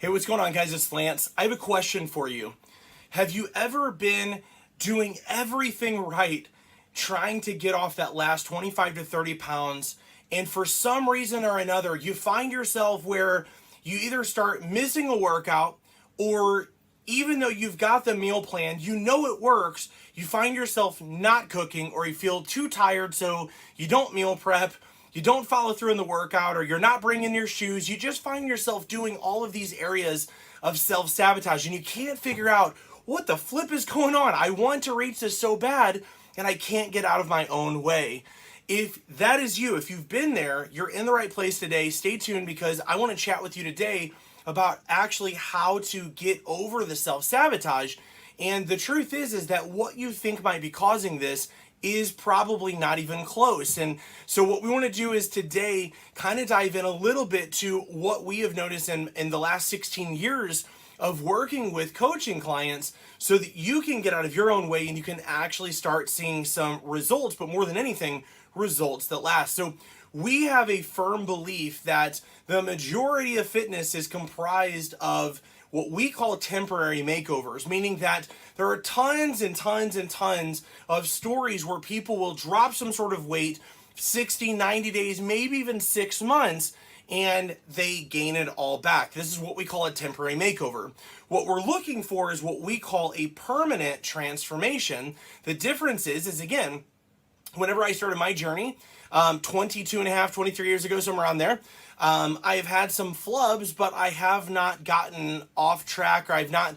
Hey, what's going on, guys? It's Lance. I have a question for you. Have you ever been doing everything right, trying to get off that last 25 to 30 pounds, and for some reason or another, you find yourself where you either start missing a workout, or even though you've got the meal plan, you know it works, you find yourself not cooking, or you feel too tired so you don't meal prep, you don't follow through in the workout, or you're not bringing your shoes. You just find yourself doing all of these areas of self-sabotage, and you can't figure out what the flip is going on. I want to reach this so bad, and I can't get out of my own way. If that is you, if you've been there, you're in the right place today. Stay tuned, because I want to chat with you today about actually how to get over the self-sabotage. And the truth is that what you think might be causing this is probably not even close. And so what we want to do is today kind of dive in a little bit to what we have noticed in the last 16 years of working with coaching clients, so that you can get out of your own way and you can actually start seeing some results, but more than anything, results that last. So we have a firm belief that the majority of fitness is comprised of what we call temporary makeovers, meaning that there are tons and tons and tons of stories where people will drop some sort of weight 60, 90 days, maybe even 6 months, and they gain it all back. This is what we call a temporary makeover. What we're looking for is what we call a permanent transformation. The difference is again, whenever I started my journey, 22 and a half, 23 years ago, somewhere around there, I have had some flubs, but I have not gotten off track, or I've not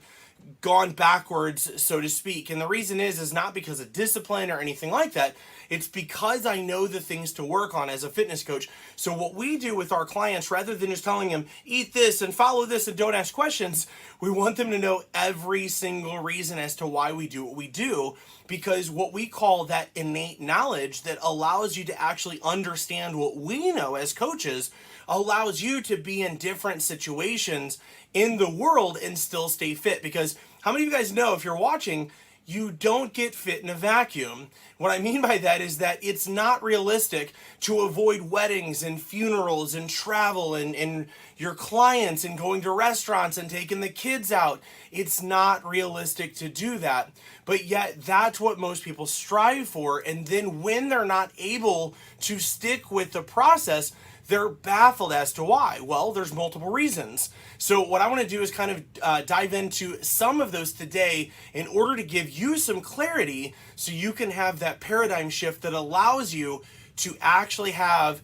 gone backwards, so to speak. And the reason is not because of discipline or anything like that. It's because I know the things to work on as a fitness coach. So what we do with our clients, rather than just telling them, eat this and follow this and don't ask questions, we want them to know every single reason as to why we do what we do. Because what we call that innate knowledge that allows you to actually understand what we know as coaches allows you to be in different situations in the world and still stay fit. Because how many of you guys know, if you're watching, you don't get fit in a vacuum? What I mean by that is that it's not realistic to avoid weddings and funerals and travel and your clients and going to restaurants and taking the kids out. It's not realistic to do that. But yet that's what most people strive for. And then when they're not able to stick with the process, they're baffled as to why. Well, there's multiple reasons. So what I want to do is kind of dive into some of those today in order to give you some clarity, so you can have that paradigm shift that allows you to actually have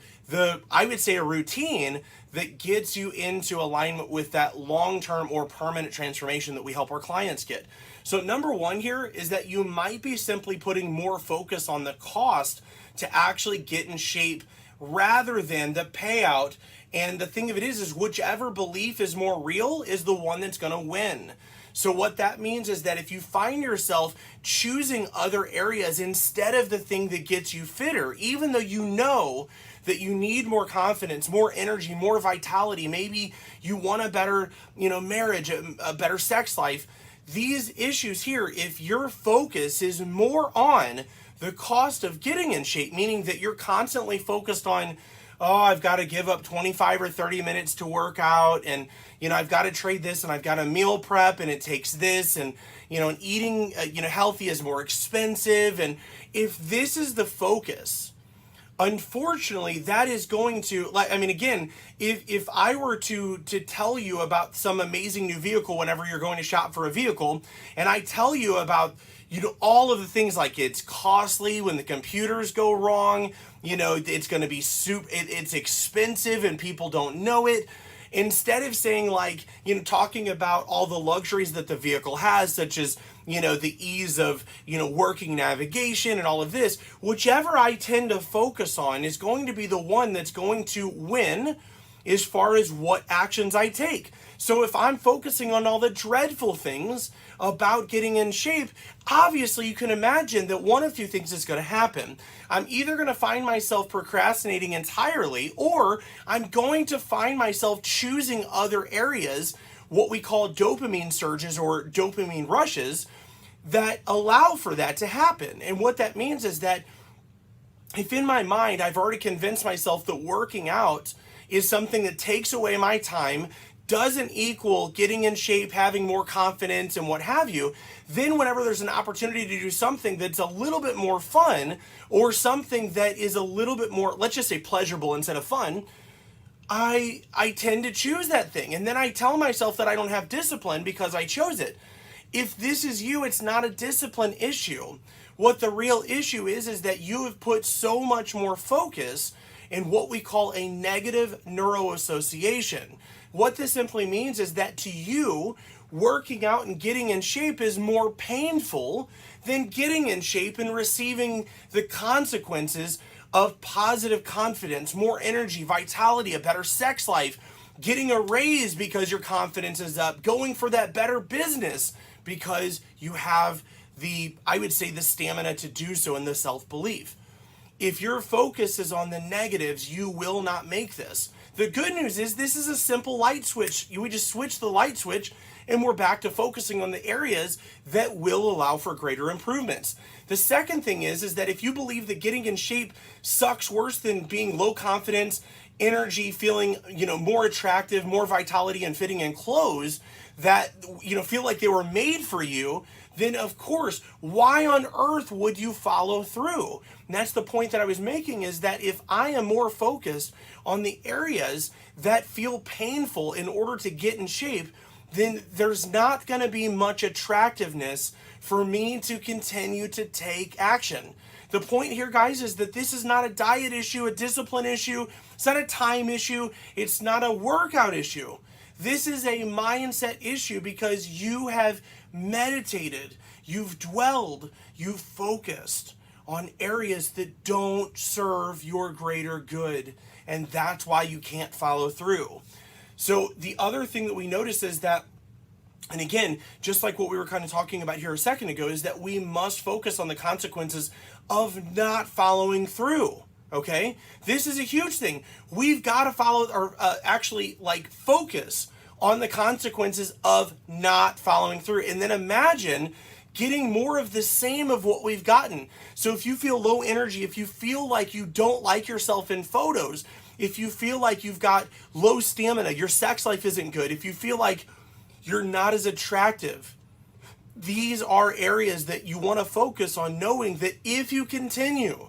I would say, a routine that gets you into alignment with that long-term or permanent transformation that we help our clients get. So number one here is that you might be simply putting more focus on the cost to actually get in shape rather than the payout. And the thing of it is whichever belief is more real is the one that's going to win. So what that means is that if you find yourself choosing other areas instead of the thing that gets you fitter, even though you know that you need more confidence, more energy, more vitality, maybe you want a better, marriage, a better sex life, these issues here, if your focus is more on the cost of getting in shape, meaning that you're constantly focused on, oh, I've got to give up 25 or 30 minutes to work out, and I've got to trade this, and I've got to meal prep, and it takes this, and and eating healthy is more expensive. And if this is the focus, unfortunately, that is going to, again, if I were to tell you about some amazing new vehicle whenever you're going to shop for a vehicle, and I tell you about all of the things, like it's costly when the computers go wrong, it's going to be it's expensive and people don't know it. Instead of saying, talking about all the luxuries that the vehicle has, such as, the ease of, working navigation and all of this, whichever I tend to focus on is going to be the one that's going to win as far as what actions I take. So if I'm focusing on all the dreadful things about getting in shape, obviously you can imagine that one of two things is going to happen. I'm either going to find myself procrastinating entirely, or I'm going to find myself choosing other areas, what we call dopamine surges or dopamine rushes, that allow for that to happen. And what that means is that if in my mind I've already convinced myself that working out is something that takes away my time, doesn't equal getting in shape, having more confidence, and what have you, then whenever there's an opportunity to do something that's a little bit more fun, or something that is a little bit more, let's just say, pleasurable instead of fun, I tend to choose that thing. And then I tell myself that I don't have discipline because I chose it. If this is you, it's not a discipline issue. What the real issue is that you have put so much more focus in what we call a negative neuroassociation. What this simply means is that to you, working out and getting in shape is more painful than getting in shape and receiving the consequences of positive confidence, more energy, vitality, a better sex life, getting a raise because your confidence is up, going for that better business because you have the, I would say, the stamina to do so and the self-belief. If your focus is on the negatives, you will not make this. The good news is this is a simple light switch. We just switch the light switch and we're back to focusing on the areas that will allow for greater improvements. The second thing is that if you believe that getting in shape sucks worse than being low confidence, energy, feeling, more attractive, more vitality, and fitting in clothes that, feel like they were made for you, then of course, why on earth would you follow through? And that's the point that I was making, is that if I am more focused on the areas that feel painful in order to get in shape, then there's not going to be much attractiveness for me to continue to take action. The point here, guys, is that this is not a diet issue, a discipline issue. It's not a time issue. It's not a workout issue. This is a mindset issue because you have meditated, you've dwelled, you've focused on areas that don't serve your greater good. And that's why you can't follow through. So the other thing that we notice is that, and again, just like what we were kind of talking about here a second ago, is that we must focus on the consequences of not following through. Okay? This is a huge thing. We've got to follow, or focus on the consequences of not following through. And then imagine getting more of the same of what we've gotten. So if you feel low energy, if you feel like you don't like yourself in photos, if you feel like you've got low stamina, your sex life isn't good, if you feel like you're not as attractive, these are areas that you want to focus on, knowing that if you continue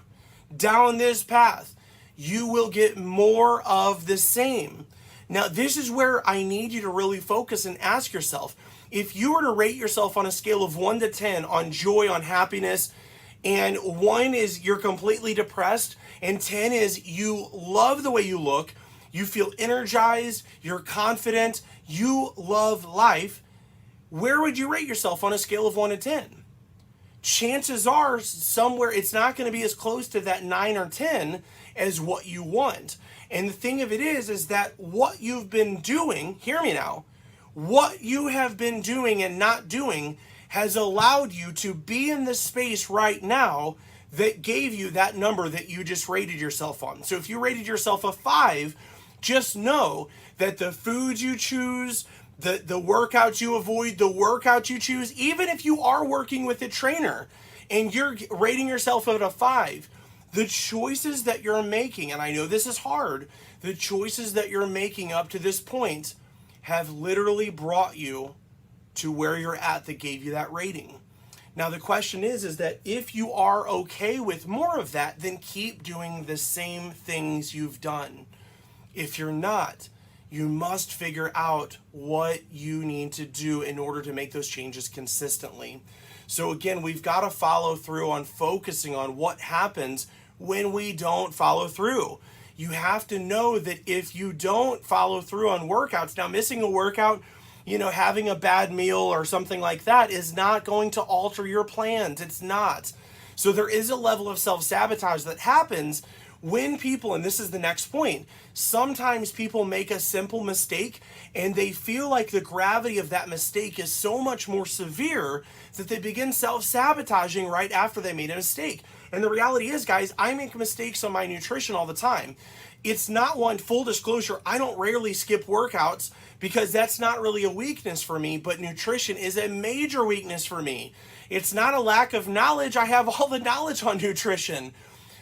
down this path, you will get more of the same. Now, this is where I need you to really focus and ask yourself, if you were to rate yourself on a scale of 1 to 10 on joy, on happiness, and 1 is you're completely depressed, and 10 is you love the way you look, you feel energized, you're confident, you love life, where would you rate yourself on a scale of 1 to 10? Chances are somewhere it's not going to be as close to that 9 or 10 as what you want. And the thing of it is that what you've been doing, hear me now, what you have been doing and not doing has allowed you to be in the space right now that gave you that number that you just rated yourself on. So if you rated yourself a 5, just know that the foods you choose, the workouts you avoid, the workouts you choose, even if you are working with a trainer and you're rating yourself at a 5, the choices that you're making, and I know this is hard, the choices that you're making up to this point have literally brought you to where you're at that gave you that rating. Now the question is that if you are okay with more of that, then keep doing the same things you've done. If you're not, you must figure out what you need to do in order to make those changes consistently. So again, we've got to follow through on focusing on what happens when we don't follow through. You have to know that if you don't follow through on workouts, now missing a workout, having a bad meal or something like that is not going to alter your plans. It's not. So there is a level of self-sabotage that happens when people, and this is the next point, sometimes people make a simple mistake and they feel like the gravity of that mistake is so much more severe that they begin self-sabotaging right after they made a mistake. And the reality is, guys, I make mistakes on my nutrition all the time. It's not one, full disclosure, I don't rarely skip workouts because that's not really a weakness for me, but nutrition is a major weakness for me. It's not a lack of knowledge. I have all the knowledge on nutrition.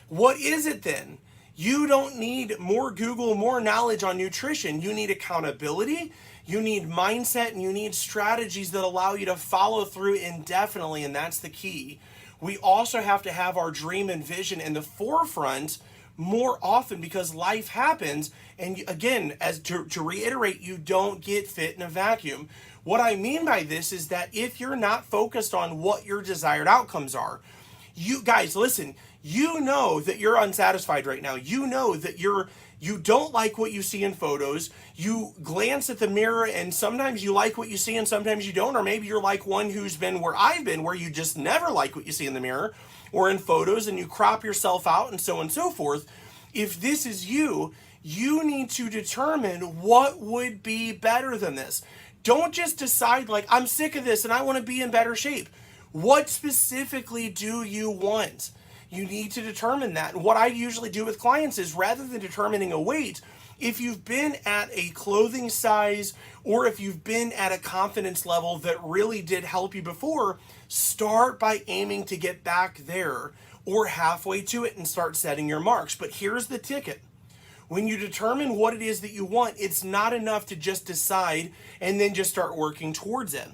What is it then? You don't need more Google, more knowledge on nutrition. You need accountability, you need mindset, and you need strategies that allow you to follow through indefinitely, and that's the key. We also have to have our dream and vision in the forefront more often because life happens. And again, as to reiterate, you don't get fit in a vacuum. What I mean by this is that if you're not focused on what your desired outcomes are, you guys, listen, you know that you're unsatisfied right now. You know that you don't like what you see in photos. You glance at the mirror and sometimes you like what you see and sometimes you don't. Or maybe you're like one who's been where I've been, where you just never like what you see in the mirror or in photos and you crop yourself out and so on and so forth. If this is you, you need to determine what would be better than this. Don't just decide like, I'm sick of this and I want to be in better shape. What specifically do you want? You need to determine that. And what I usually do with clients is rather than determining a weight, if you've been at a clothing size or if you've been at a confidence level that really did help you before, start by aiming to get back there or halfway to it and start setting your marks. But here's the ticket. When you determine what it is that you want, it's not enough to just decide and then just start working towards it.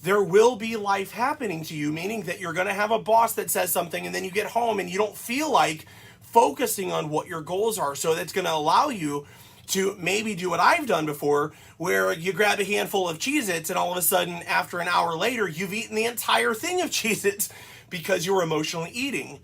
There will be life happening to you, meaning that you're going to have a boss that says something and then you get home and you don't feel like focusing on what your goals are. So that's going to allow you to maybe do what I've done before, where you grab a handful of Cheez-Its and all of a sudden after an hour later, you've eaten the entire thing of Cheez-Its because you were emotionally eating.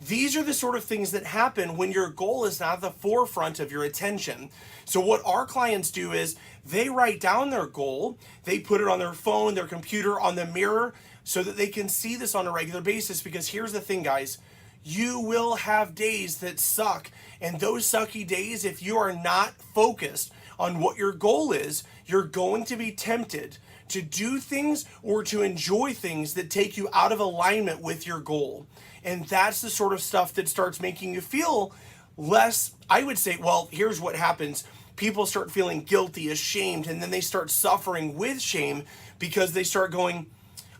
These are the sort of things that happen when your goal is not at the forefront of your attention. So what our clients do is they write down their goal, they put it on their phone, their computer, on the mirror, so that they can see this on a regular basis. Because here's the thing, guys, you will have days that suck. And those sucky days, if you are not focused on what your goal is, you're going to be tempted to do things or to enjoy things that take you out of alignment with your goal. And that's the sort of stuff that starts making you feel less, I would say, well, here's what happens. People start feeling guilty, ashamed, and then they start suffering with shame because they start going,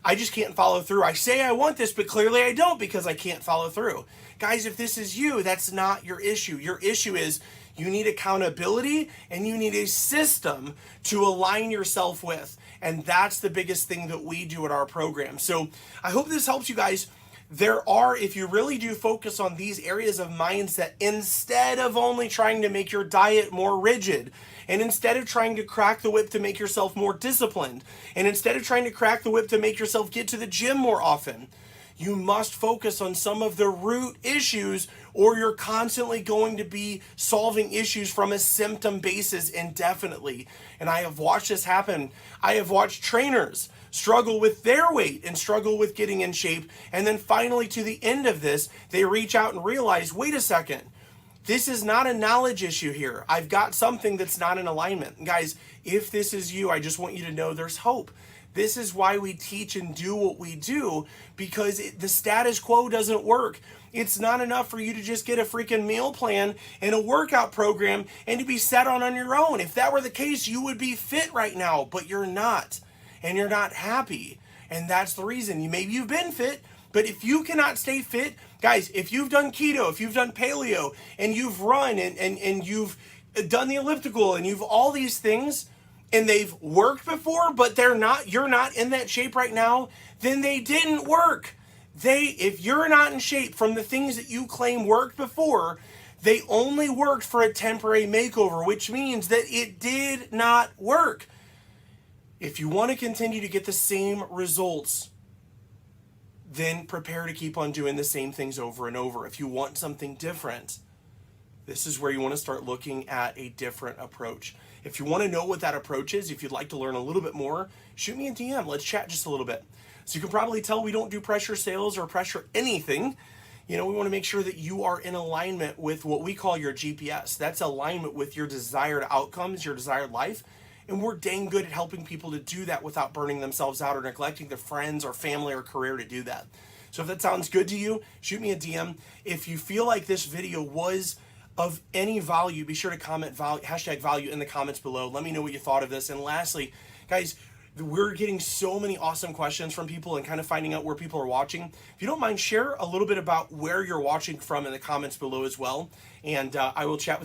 I just can't follow through. I say I want this, but clearly I don't because I can't follow through. Guys, if this is you, that's not your issue. Your issue is you need accountability and you need a system to align yourself with. And that's the biggest thing that we do at our program. So I hope this helps you guys. There are, if you really do focus on these areas of mindset, instead of only trying to make your diet more rigid, and instead of trying to crack the whip to make yourself more disciplined, and instead of trying to crack the whip to make yourself get to the gym more often, you must focus on some of the root issues, or you're constantly going to be solving issues from a symptom basis indefinitely. And I have watched this happen. I have watched trainers struggle with their weight and struggle with getting in shape. And then finally, to the end of this, they reach out and realize, wait a second, this is not a knowledge issue here. I've got something that's not in alignment. And guys, if this is you, I just want you to know there's hope. This is why we teach and do what we do, because the status quo doesn't work. It's not enough for you to just get a freaking meal plan and a workout program and to be set on your own. If that were the case, you would be fit right now, but you're not. And you're not happy. And that's the reason. Maybe you've been fit, but if you cannot stay fit, guys, if you've done keto, if you've done paleo, and you've run and you've done the elliptical and you've all these things, and they've worked before, but you're not in that shape right now, then they didn't work. If you're not in shape from the things that you claim worked before, they only worked for a temporary makeover, which means that it did not work. If you want to continue to get the same results, then prepare to keep on doing the same things over and over. If you want something different, this is where you want to start looking at a different approach. If you want to know what that approach is, if you'd like to learn a little bit more, shoot me a DM. Let's chat just a little bit. So you can probably tell we don't do pressure sales or pressure anything. We want to make sure that you are in alignment with what we call your GPS. That's alignment with your desired outcomes, your desired life. And we're dang good at helping people to do that without burning themselves out or neglecting their friends or family or career to do that. So if that sounds good to you, shoot me a DM. If you feel like this video was of any value, be sure to comment hashtag value in the comments below. Let me know what you thought of this. And lastly, guys, We're getting so many awesome questions from people and kind of finding out where people are watching. If you don't mind, share a little bit about where you're watching from in the comments below as well. And I will chat with